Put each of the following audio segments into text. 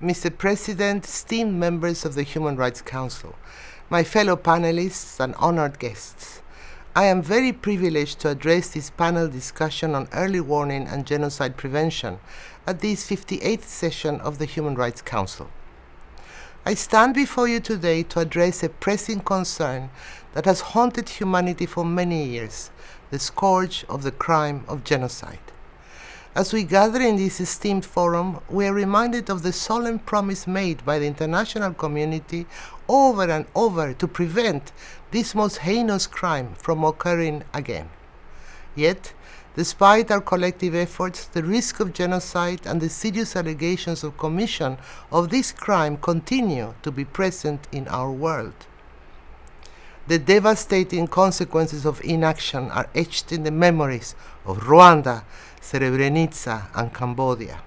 Mr. President, esteemed members of the Human Rights Council, my fellow panelists and honored guests, I am very privileged to address this panel discussion on early warning and genocide prevention at this 58th session of the Human Rights Council. I stand before you today to address a pressing concern that has haunted humanity for many years, the scourge of the crime of genocide. As we gather in this esteemed forum, we are reminded of the solemn promise made by the international community over and over to prevent this most heinous crime from occurring again. Yet, despite our collective efforts, the risk of genocide and the serious allegations of commission of this crime continue to be present in our world. The devastating consequences of inaction are etched in the memories of Rwanda, Srebrenica, and Cambodia.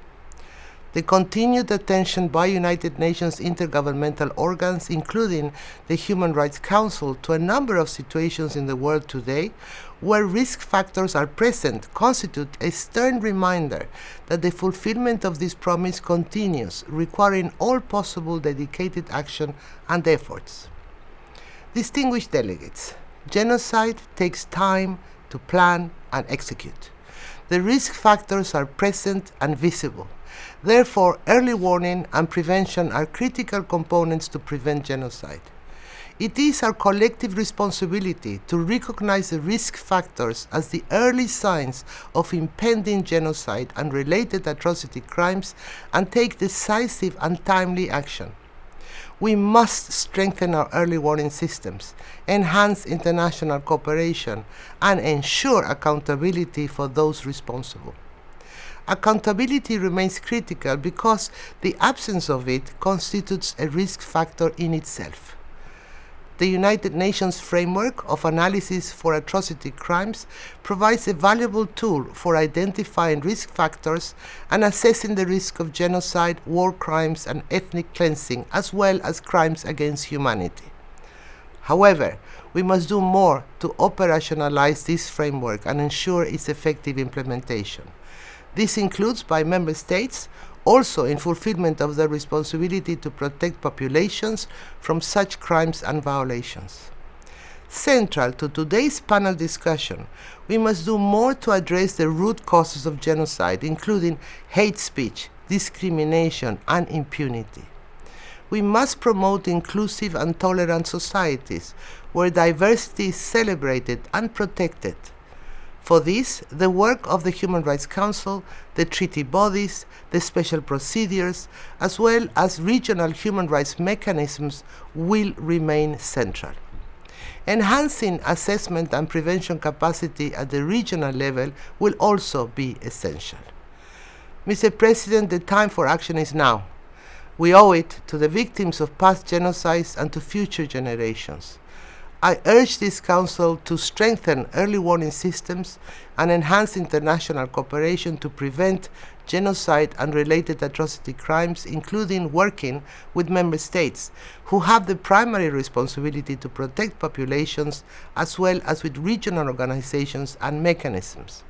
The continued attention by United Nations intergovernmental organs, including the Human Rights Council, to a number of situations in the world today where risk factors are present constitute a stern reminder that the fulfillment of this promise continues, requiring all possible dedicated action and efforts. Distinguished delegates, genocide takes time to plan and execute. The risk factors are present and visible. Therefore, early warning and prevention are critical components to prevent genocide. It is our collective responsibility to recognize the risk factors as the early signs of impending genocide and related atrocity crimes and take decisive and timely action. We must strengthen our early warning systems, enhance international cooperation, and ensure accountability for those responsible. Accountability remains critical because the absence of it constitutes a risk factor in itself. The United Nations Framework of Analysis for Atrocity Crimes provides a valuable tool for identifying risk factors and assessing the risk of genocide, war crimes, and ethnic cleansing, as well as crimes against humanity. However, we must do more to operationalize this framework and ensure its effective implementation. This includes by member states also in fulfillment of their responsibility to protect populations from such crimes and violations. Central to today's panel discussion, we must do more to address the root causes of genocide, including hate speech, discrimination, and impunity. We must promote inclusive and tolerant societies where diversity is celebrated and protected. For this, the work of the Human Rights Council, the treaty bodies, the special procedures, as well as regional human rights mechanisms will remain central. Enhancing assessment and prevention capacity at the regional level will also be essential. Mr. President, the time for action is now. We owe it to the victims of past genocides and to future generations. I urge this Council to strengthen early warning systems and enhance international cooperation to prevent genocide and related atrocity crimes, including working with member states who have the primary responsibility to protect populations, as well as with regional organizations and mechanisms.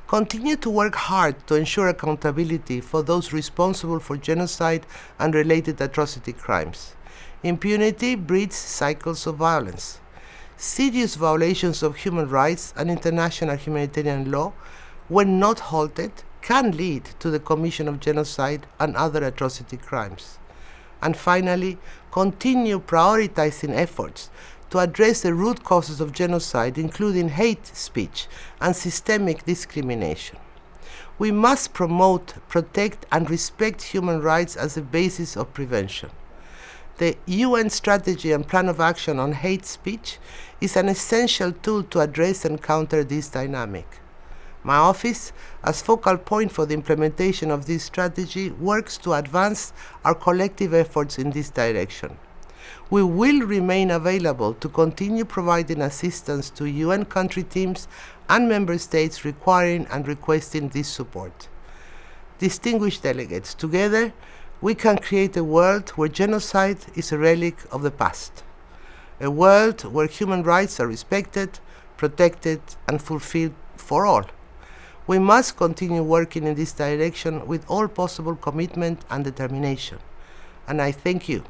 Continue to work hard to ensure accountability for those responsible for genocide and related atrocity crimes. Impunity breeds cycles of violence. Serious violations of human rights and international humanitarian law, when not halted, can lead to the commission of genocide and other atrocity crimes. And finally, continue prioritizing efforts to address the root causes of genocide, including hate speech and systemic discrimination. We must promote, protect, and respect human rights as a basis of prevention. The UN Strategy and Plan of Action on Hate Speech is an essential tool to address and counter this dynamic. My office, as focal point for the implementation of this strategy, works to advance our collective efforts in this direction. We will remain available to continue providing assistance to UN country teams and member states requiring and requesting this support. Distinguished delegates, together, we can create a world where genocide is a relic of the past, a world where human rights are respected, protected, and fulfilled for all, We must continue working in this direction with all possible commitment and determination. And I thank you.